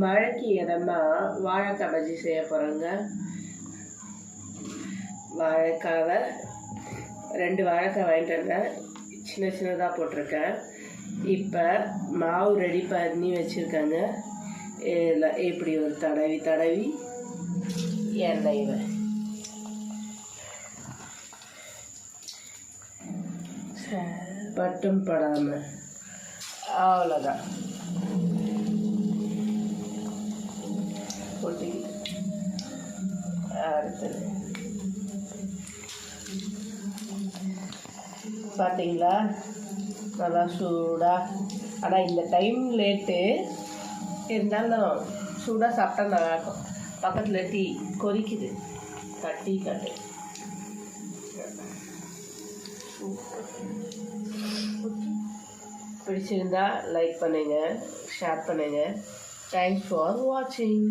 மழைக்கு இதமா வாழைக்காய் பஜ்ஜி செய்ய போகிறோங்க. வாழைக்காவை 2 வாழைக்காய் வாங்கிட்டு வந்தேன், சின்ன சின்னதாக போட்டிருக்கேன். இப்போ மாவு ரெடி பண்ணி வச்சுருக்காங்க. இதில் இப்படி ஒரு தடவி எண்ணெய் பட்டும் படாமல் அவ்வளோதான் போட்டு அடுத்தது பார்த்தீங்களா, நல்லா சூடாக. ஆனால் இந்த டைம் லேட்டு இருந்தாலும் சூடாக சாப்பிட்டா நல்லாயிருக்கும். பக்கத்தில் டீ கொதிக்குது, டீ காட்டு. பிடிச்சிருந்தா லைக் பண்ணுங்கள், ஷேர் பண்ணுங்கள். தேங்க்ஸ் ஃபார் வாட்சிங்.